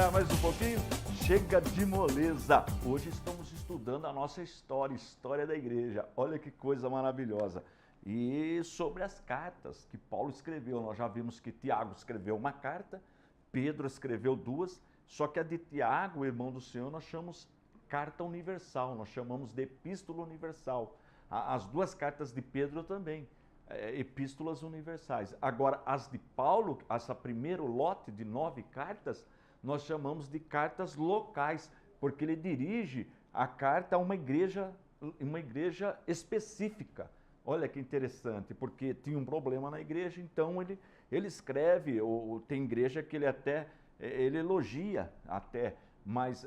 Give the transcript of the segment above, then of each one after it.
trabalhar mais um pouquinho? Chega de moleza! Hoje estamos estudando a nossa história, história da igreja. Olha que coisa maravilhosa. E sobre as cartas que Paulo escreveu, nós já vimos que Tiago escreveu uma carta, Pedro escreveu duas, só que a de Tiago, irmão do Senhor, nós chamamos carta universal, nós chamamos de epístola universal. As duas cartas de Pedro também, epístolas universais. Agora, as de Paulo, essa primeiro lote de 9 cartas, nós chamamos de cartas locais, porque ele dirige a carta a uma igreja específica. Olha que interessante, porque tinha um problema na igreja, então ele escreve, ou tem igreja que ele elogia até, mas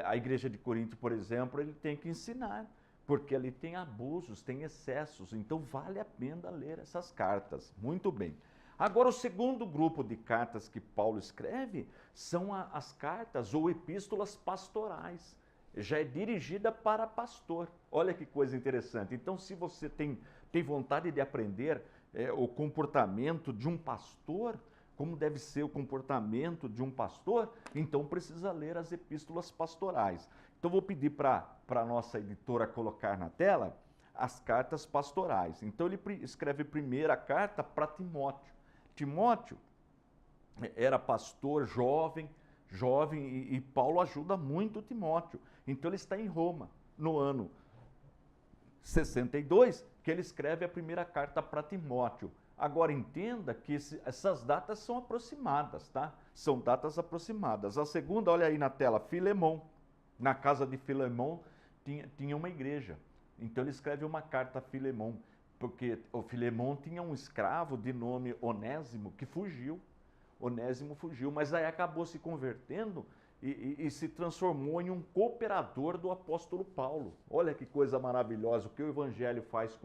a igreja de Corinto, por exemplo, ele tem que ensinar, porque ali tem abusos, tem excessos, então vale a pena ler essas cartas. Muito bem. Agora, o segundo grupo de cartas que Paulo escreve são as cartas ou epístolas pastorais. Já é dirigida para pastor. Olha que coisa interessante. Então, se você tem vontade de aprender o comportamento de um pastor, como deve ser o comportamento de um pastor, então precisa ler as epístolas pastorais. Então, vou pedir para a nossa editora colocar na tela as cartas pastorais. Então, ele escreve a primeira carta para Timóteo. Timóteo era pastor jovem, e Paulo ajuda muito Timóteo. Então ele está em Roma, no ano 62, que ele escreve a primeira carta para Timóteo. Agora entenda que essas datas são aproximadas, tá? São datas aproximadas. A segunda, olha aí na tela, Filemão. Na casa de Filemão tinha uma igreja. Então ele escreve uma carta a Filemão, porque o Filemão tinha um escravo de nome Onésimo que fugiu. Onésimo fugiu, mas aí acabou se convertendo e se transformou em um cooperador do apóstolo Paulo. Olha que coisa maravilhosa, o que o evangelho faz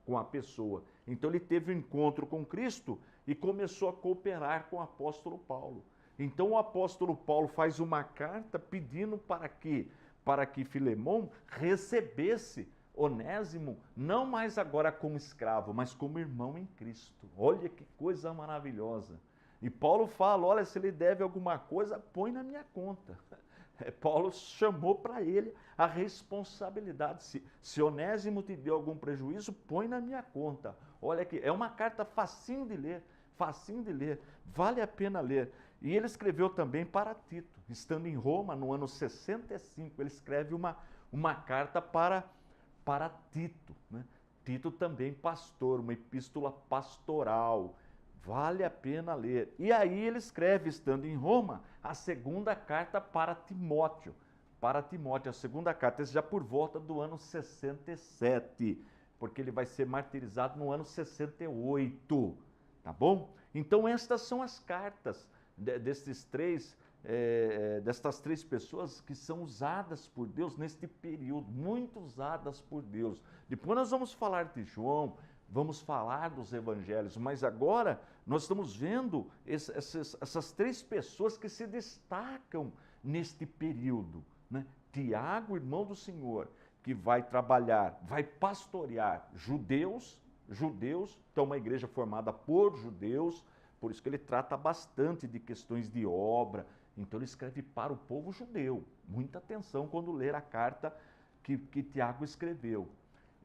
com a pessoa. Então ele teve um encontro com Cristo e começou a cooperar com o apóstolo Paulo. Então o apóstolo Paulo faz uma carta pedindo para que Filemão recebesse Onésimo, não mais agora como escravo, mas como irmão em Cristo. Olha que coisa maravilhosa. E Paulo fala, olha, se ele deve alguma coisa, põe na minha conta. Paulo chamou para ele a responsabilidade. Se Onésimo te deu algum prejuízo, põe na minha conta. Olha que é uma carta facinho de ler, vale a pena ler. E ele escreveu também para Tito, estando em Roma no ano 65, ele escreve uma carta para Tito, né? Tito também pastor, uma epístola pastoral, vale a pena ler. E aí ele escreve, estando em Roma, a segunda carta para Timóteo, a segunda carta, já por volta do ano 67, porque ele vai ser martirizado no ano 68, tá bom? Então estas são as cartas destas três pessoas que são usadas por Deus neste período, muito usadas por Deus. Depois nós vamos falar de João, vamos falar dos evangelhos, mas agora nós estamos vendo essas três pessoas que se destacam neste período, né? Tiago, irmão do Senhor, que vai trabalhar, vai pastorear judeus, então uma igreja formada por judeus, por isso que ele trata bastante de questões de obra. Então ele escreve para o povo judeu. Muita atenção quando ler a carta que Tiago escreveu.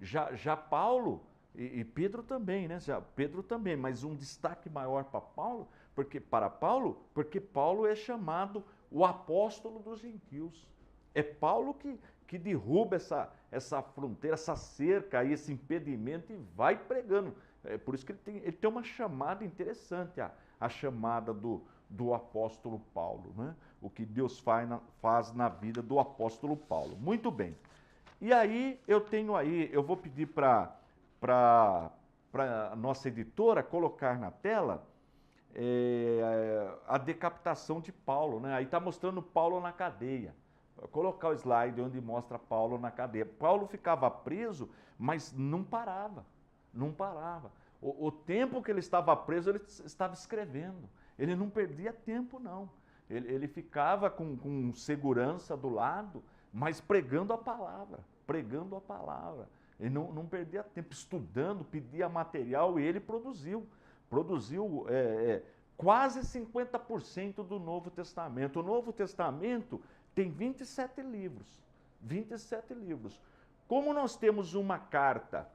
Já Paulo e Pedro também, né? Pedro também, mas um destaque maior para Paulo, porque Paulo é chamado o apóstolo dos gentios. É Paulo que derruba essa fronteira, essa cerca, esse impedimento e vai pregando. É por isso que ele tem uma chamada interessante, a chamada do apóstolo Paulo, né? O que Deus faz na vida do apóstolo Paulo. Muito bem. E aí eu vou pedir para a nossa editora colocar na tela a decapitação de Paulo, né? Aí está mostrando Paulo na cadeia. Vou colocar o slide onde mostra Paulo na cadeia. Paulo ficava preso, mas não parava. O tempo que ele estava preso, ele estava escrevendo. Ele não perdia tempo, não. Ele ficava com segurança do lado, mas pregando a palavra. Ele não perdia tempo estudando, pedia material e ele produziu quase 50% do Novo Testamento. O Novo Testamento tem 27 livros. 27 livros. Como nós temos uma carta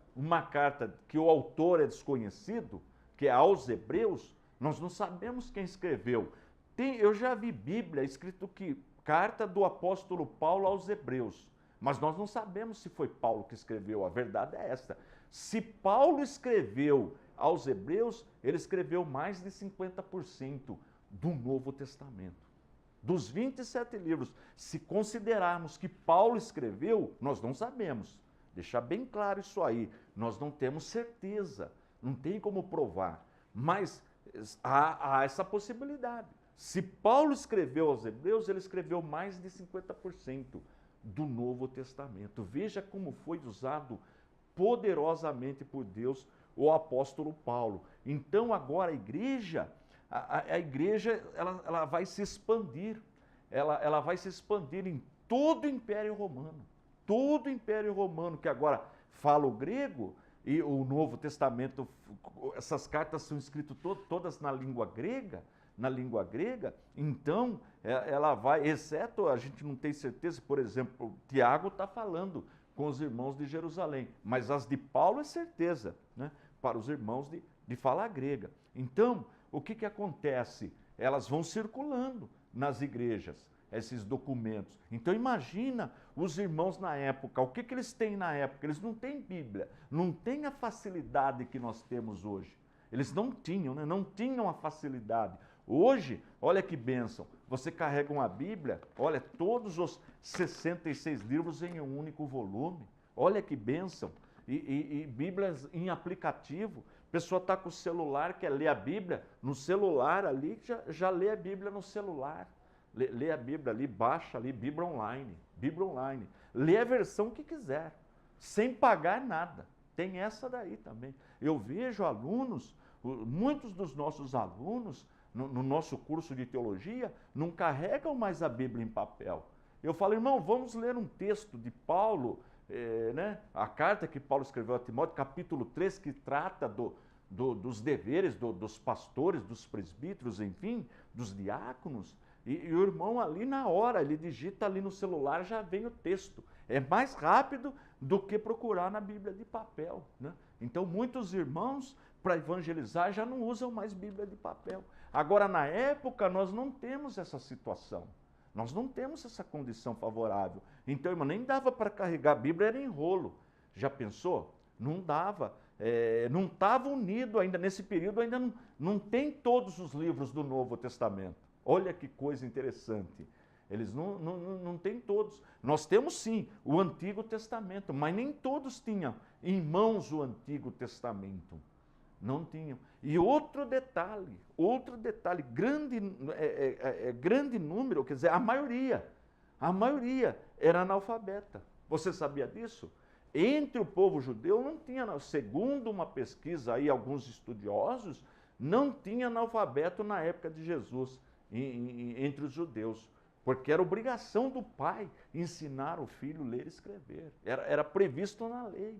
que o autor é desconhecido, que é aos Hebreus, nós não sabemos quem escreveu. Eu já vi Bíblia escrito que carta do apóstolo Paulo aos Hebreus, mas nós não sabemos se foi Paulo que escreveu. A verdade é esta. Se Paulo escreveu aos Hebreus, ele escreveu mais de 50% do Novo Testamento. Dos 27 livros, se considerarmos que Paulo escreveu, nós não sabemos. Deixar bem claro isso aí. Nós não temos certeza, não tem como provar. Mas há essa possibilidade. Se Paulo escreveu aos Hebreus, ele escreveu mais de 50% do Novo Testamento. Veja como foi usado poderosamente por Deus o apóstolo Paulo. Então agora a igreja ela vai se expandir. Ela vai se expandir em todo o Império Romano. Todo o Império Romano, que agora fala o grego, e o Novo Testamento, essas cartas são escritas todas na língua grega, então ela vai, exceto, a gente não tem certeza, por exemplo, Tiago está falando com os irmãos de Jerusalém, mas as de Paulo é certeza, né, para os irmãos de fala grega. Então, o que acontece? Elas vão circulando nas igrejas, esses documentos. Então imagina os irmãos na época, o que eles têm na época? Eles não têm Bíblia, não têm a facilidade que nós temos hoje. Eles não tinham, né? Não tinham a facilidade. Hoje, olha que bênção, você carrega uma Bíblia, olha, todos os 66 livros em um único volume, olha que bênção, e Bíblias em aplicativo, a pessoa está com o celular, quer ler a Bíblia, no celular ali, já lê a Bíblia no celular, lê a Bíblia ali, baixa ali, Bíblia online, lê a versão que quiser, sem pagar nada, tem essa daí também. Eu vejo alunos, muitos dos nossos alunos, no nosso curso de teologia, não carregam mais a Bíblia em papel. Eu falo, irmão, vamos ler um texto de Paulo, né? A carta que Paulo escreveu a Timóteo, capítulo 3, que trata dos deveres dos pastores, dos presbíteros, enfim, dos diáconos. E o irmão ali na hora, ele digita ali no celular, já vem o texto. É mais rápido do que procurar na Bíblia de papel, né? Então, muitos irmãos, para evangelizar, já não usam mais Bíblia de papel. Agora, na época, nós não temos essa situação. Nós não temos essa condição favorável. Então, irmão, nem dava para carregar a Bíblia, era enrolo. Já pensou? Não dava. Não estava unido ainda, nesse período ainda não tem todos os livros do Novo Testamento. Olha que coisa interessante. Eles não têm todos. Nós temos sim o Antigo Testamento, mas nem todos tinham em mãos o Antigo Testamento. Não tinham. E outro detalhe, grande número, quer dizer, a maioria era analfabeta. Você sabia disso? Entre o povo judeu não tinha, segundo uma pesquisa aí, alguns estudiosos, não tinha analfabeto na época de Jesus, entre os judeus. Porque era obrigação do pai ensinar o filho a ler e escrever. Era previsto na lei.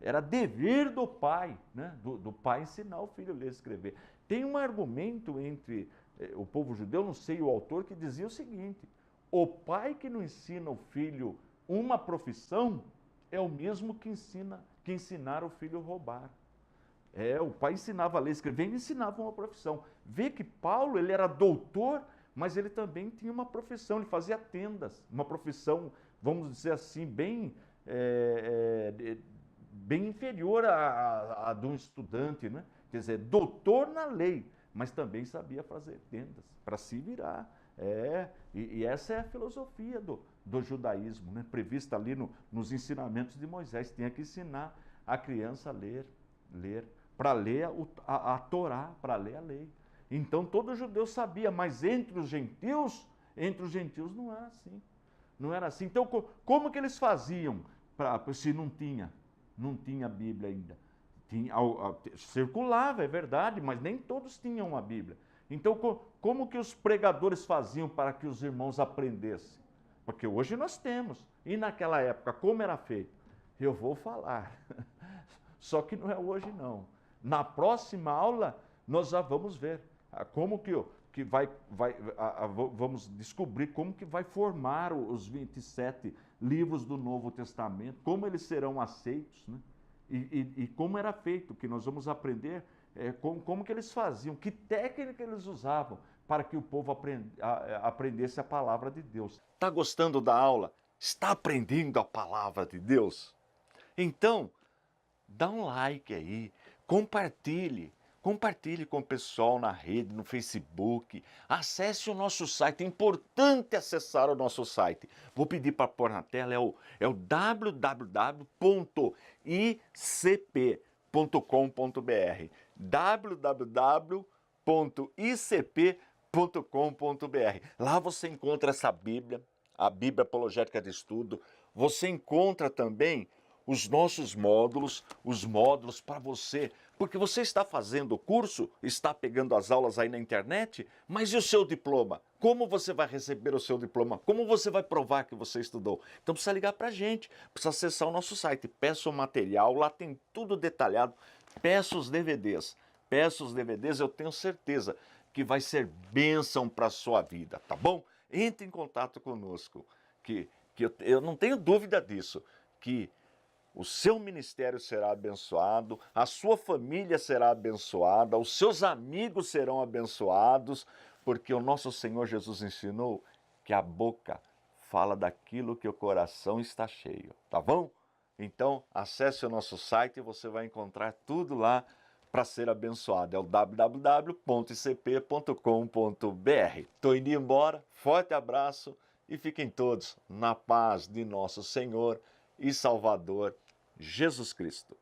Era dever do pai, né? do pai ensinar o filho a ler e escrever. Tem um argumento entre o povo judeu, não sei o autor, que dizia o seguinte: o pai que não ensina o filho uma profissão é o mesmo que ensinar o filho a roubar. O pai ensinava a ler e escrever e ensinava uma profissão. Vê que Paulo, ele era doutor, mas ele também tinha uma profissão, ele fazia tendas, uma profissão, vamos dizer assim, bem inferior à de um estudante, né? Quer dizer, doutor na lei, mas também sabia fazer tendas para se virar. E essa é a filosofia do judaísmo, né? Prevista ali nos ensinamentos de Moisés. Tinha que ensinar a criança a ler, para ler a Torá, para ler a lei. Então todo judeu sabia, mas entre os gentios não era assim. Não era assim. Então como que eles faziam se não tinha Bíblia ainda? Circulava, é verdade, mas nem todos tinham a Bíblia. Então como que os pregadores faziam para que os irmãos aprendessem? Porque hoje nós temos. E naquela época, como era feito? Eu vou falar. Só que não é hoje não. Na próxima aula, nós já vamos ver Como que vamos descobrir como que vai formar os 27 livros do Novo Testamento, como eles serão aceitos, né? E como era feito, que nós vamos aprender como que eles faziam, que técnica eles usavam para que o povo aprendesse a palavra de Deus. Está gostando da aula? Está aprendendo a palavra de Deus? Então, dá um like aí, compartilhe com o pessoal na rede, no Facebook, acesse o nosso site, é importante acessar o nosso site. Vou pedir para pôr na tela, é o www.icp.com.br, www.icp.com.br. Lá você encontra essa Bíblia, a Bíblia Apologética de Estudo, você encontra também os nossos módulos, os módulos para você, porque você está fazendo o curso, está pegando as aulas aí na internet, mas e o seu diploma? Como você vai receber o seu diploma? Como você vai provar que você estudou? Então precisa ligar para a gente, precisa acessar o nosso site, peça o material, lá tem tudo detalhado, peça os DVDs, eu tenho certeza que vai ser bênção para a sua vida, tá bom? Entre em contato conosco, que eu não tenho dúvida disso, que o seu ministério será abençoado, a sua família será abençoada, os seus amigos serão abençoados, porque o nosso Senhor Jesus ensinou que a boca fala daquilo que o coração está cheio, tá bom? Então, acesse o nosso site e você vai encontrar tudo lá para ser abençoado. É o www.icp.com.br. Estou indo embora, forte abraço e fiquem todos na paz de nosso Senhor e Salvador Jesus Cristo.